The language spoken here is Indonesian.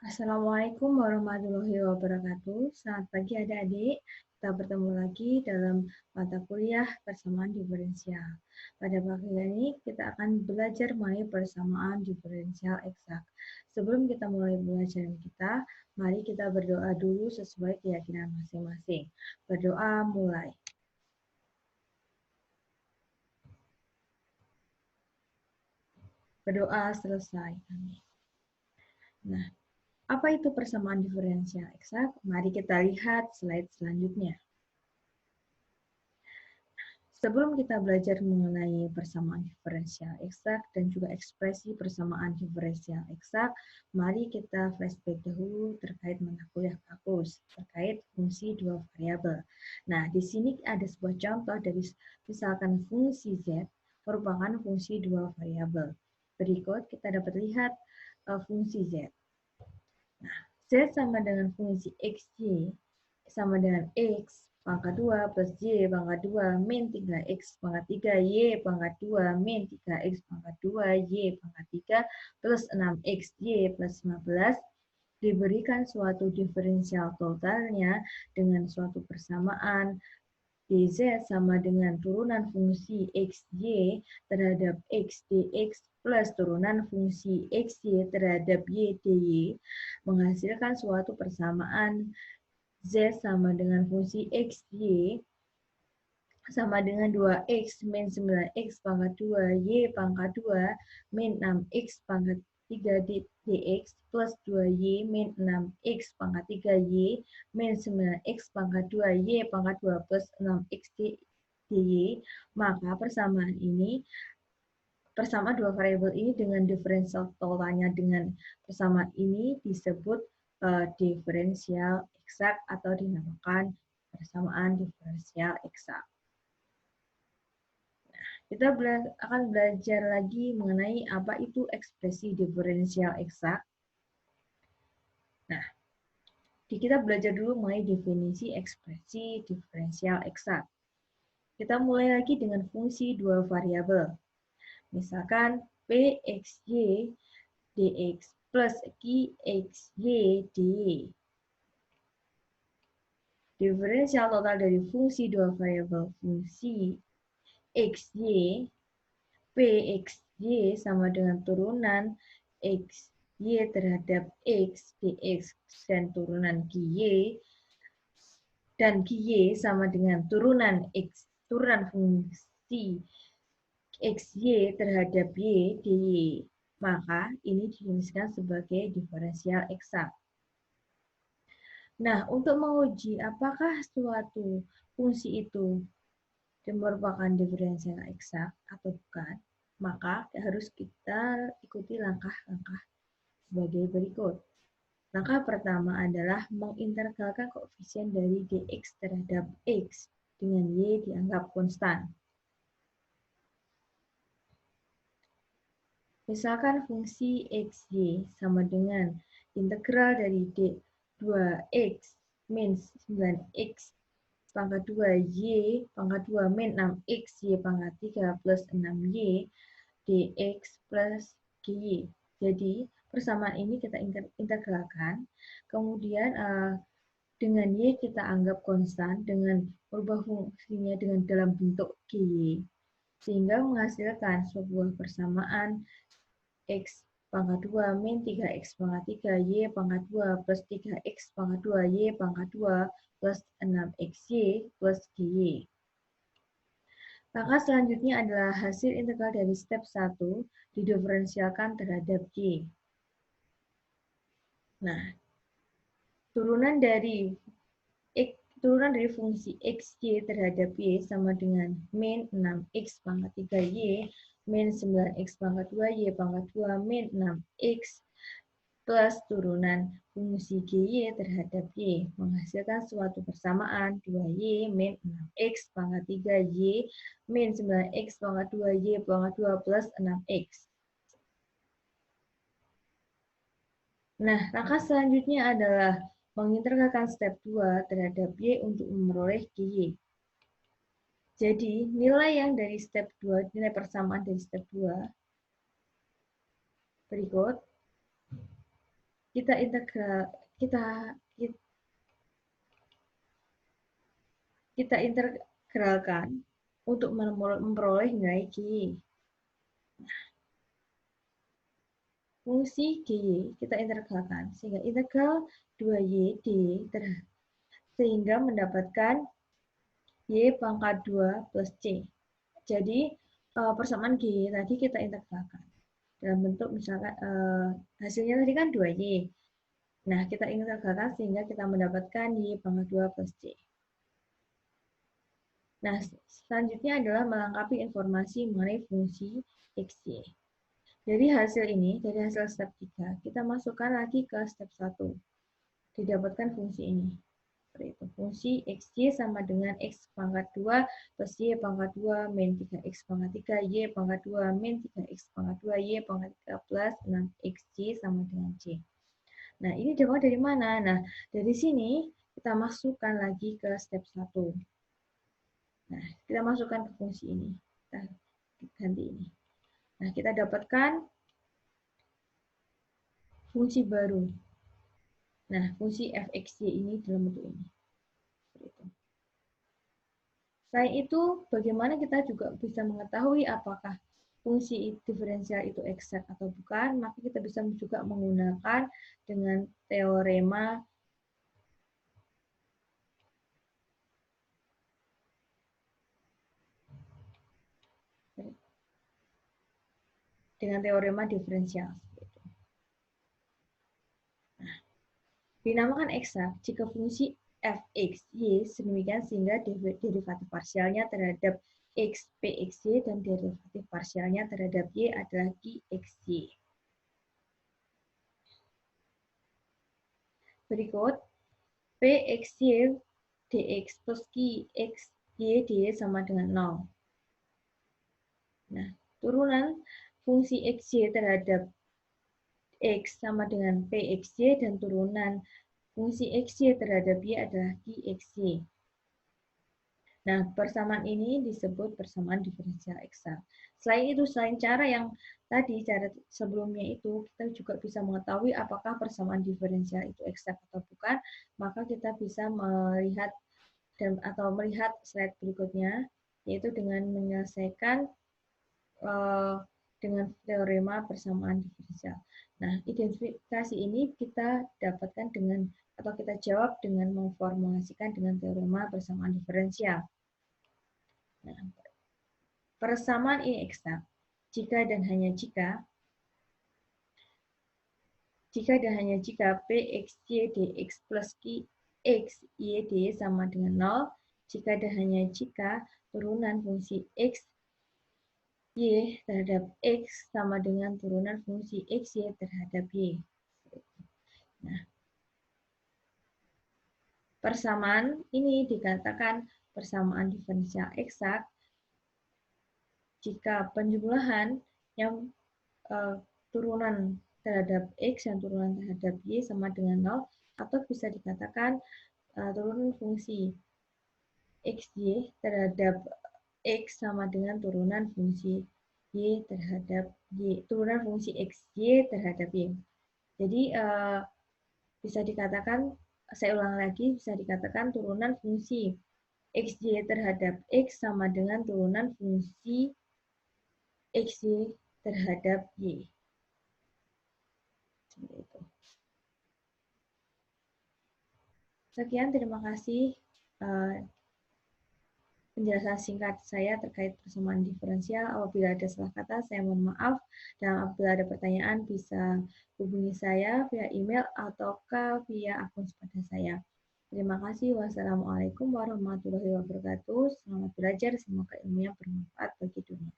Assalamualaikum warahmatullahi wabarakatuh. Selamat pagi adik-adik. Kita bertemu lagi dalam mata kuliah persamaan diferensial. Pada pagi ini kita akan belajar mengenai persamaan diferensial eksak. Sebelum kita mulai pelajaran kita, mari kita berdoa dulu sesuai keyakinan masing-masing. Berdoa mulai. Berdoa selesai. Amin. Nah, apa itu persamaan diferensial eksak? Mari kita lihat slide selanjutnya. Sebelum kita belajar mengenai persamaan diferensial eksak dan juga ekspresi persamaan diferensial eksak, mari kita flashback dahulu terkait mata kuliah kalkulus, terkait fungsi dua variabel. Nah, di sini ada sebuah contoh dari misalkan fungsi Z merupakan fungsi dua variabel. Berikut kita dapat lihat fungsi Z. Nah, Z sama dengan fungsi XY sama dengan X pangkat 2 plus Y pangkat 2 min 3X pangkat 3 Y pangkat 2 min 3X pangkat 2 Y pangkat 3 plus 6X Y plus 15 diberikan suatu diferensial totalnya dengan suatu persamaan dz sama dengan turunan fungsi xy terhadap x dx plus turunan fungsi xy terhadap y dy menghasilkan suatu persamaan z sama dengan fungsi xy sama dengan 2x min 9x pangkat 2 y pangkat 2 min 6x pangkat 3 dx plus 2y min 6x pangkat 3 y min 9x pangkat 2 y pangkat 2 plus 6x dy. Maka persamaan dua variabel ini dengan diferensial totalnya dengan persamaan ini disebut diferensial eksak atau dinamakan persamaan diferensial eksak. Kita akan belajar lagi mengenai apa itu ekspresi diferensial eksak. Nah, kita belajar dulu mengenai definisi ekspresi diferensial eksak. Kita mulai lagi dengan fungsi dua variabel. Misalkan Pxy dx plus Qxy dy. Diferensial total dari fungsi dua variabel fungsi xy Pxy sama dengan turunan xy terhadap x dx dan turunan gy dan gy sama dengan turunan fungsi xy terhadap y dy. Maka ini didefinisikan sebagai diferensial eksak. Nah, untuk menguji apakah suatu fungsi itu merupakan diferensial eksak atau bukan, maka harus kita ikuti langkah-langkah sebagai berikut. Langkah pertama adalah mengintegralkan koefisien dari dx terhadap x dengan y dianggap konstan. Misalkan fungsi xy sama dengan integral dari d2x min 9x pangkat 2 y pangkat 2 min 6x y pangkat 3 plus 6y dx plus gy. Jadi persamaan ini kita integralkan, kemudian dengan y kita anggap konstan dengan merubah fungsinya dengan dalam bentuk gy, sehingga menghasilkan sebuah persamaan x pangkat 2 min 3x pangkat 3 y pangkat 2 plus 3x pangkat 2 y pangkat 2 plus 6xy plus gy. Maka selanjutnya adalah hasil integral dari step 1 didiferensialkan terhadap y. Nah, turunan dari fungsi xy terhadap y sama dengan min 6x pangkat 3y min 9x pangkat 2y pangkat 2 min 6x plus turunan fungsi gy terhadap y menghasilkan suatu persamaan 2y min 6x pangkat 3y min 9x pangkat 2y pangkat 2 plus 6x. Nah, langkah selanjutnya adalah mengintegralkan step 2 terhadap y untuk memperoleh gy. Jadi, nilai yang dari step 2, nilai persamaan dari step 2 berikut. kita integral kita integralkan untuk memperoleh nilai G. Fungsi GY kita integralkan sehingga integral 2Y D sehingga mendapatkan Y pangkat 2 plus C. Jadi persamaan G tadi kita integralkan dalam bentuk misalkan hasilnya tadi kan 2Y. Nah, kita integralkan sehingga kita mendapatkan Y pangkat 2 plus C. Nah, selanjutnya adalah melengkapi informasi mengenai fungsi XY. Dari hasil ini, dari hasil step 3, kita masukkan lagi ke step 1. Didapatkan fungsi ini. Seperti itu. Fungsi XY sama dengan X pangkat 2 plus Y pangkat 2 min 3X pangkat 3, Y pangkat 2 min 3X pangkat 2, Y pangkat 3 plus 6XY sama dengan C. Nah, ini dapat dari mana? Nah, dari sini kita masukkan lagi ke step 1. Nah, kita masukkan ke fungsi ini. Kita ganti ini. Nah, kita dapatkan fungsi baru. Nah, fungsi fxy ini dalam bentuk ini. Selain itu, bagaimana kita juga bisa mengetahui apakah fungsi diferensial itu eksak atau bukan, maka kita bisa juga menggunakan dengan teorema diferensial. Nah, dinamakan eksak jika fungsi fx y sedemikian sehingga derivatif parsialnya terhadap x pxy dan derivatif parsialnya terhadap y adalah qxy. Berikut pxy dx plus qxy dy sama dengan 0. Nah, turunan fungsi xy terhadap x sama dengan pxy dan turunan fungsi xy terhadap y adalah qxy. Nah, persamaan ini disebut persamaan diferensial eksak. Selain itu, selain cara yang tadi, cara sebelumnya itu, kita juga bisa mengetahui apakah persamaan diferensial itu eksak atau bukan, maka kita bisa melihat atau melihat slide berikutnya, yaitu dengan menyelesaikan dengan teorema persamaan diferensial. Nah, identifikasi ini kita dapatkan dengan atau kita jawab dengan memformulasikan dengan teorema persamaan diferensial. Nah, persamaan ini eksak jika dan hanya jika pxy dx plus qxy dy sama dengan 0, jika dan hanya jika turunan fungsi x y terhadap x sama dengan turunan fungsi xy terhadap y. Nah, persamaan ini dikatakan persamaan diferensial eksak jika penjumlahan yang turunan terhadap x dan turunan terhadap y sama dengan 0, atau bisa dikatakan turunan fungsi xy terhadap x sama dengan turunan fungsi y terhadap y, turunan fungsi xy terhadap y. Jadi bisa dikatakan, saya ulang lagi, bisa dikatakan turunan fungsi xy terhadap x sama dengan turunan fungsi xy terhadap y. Seperti itu. Sekian, terima kasih penjelasan singkat saya terkait persamaan diferensial. Apabila ada salah kata, saya mohon maaf. Dan apabila ada pertanyaan, bisa hubungi saya via email atau via akun sepeda saya. Terima kasih. Wassalamualaikum warahmatullahi wabarakatuh. Selamat belajar. Semoga ilmunya bermanfaat bagi dunia.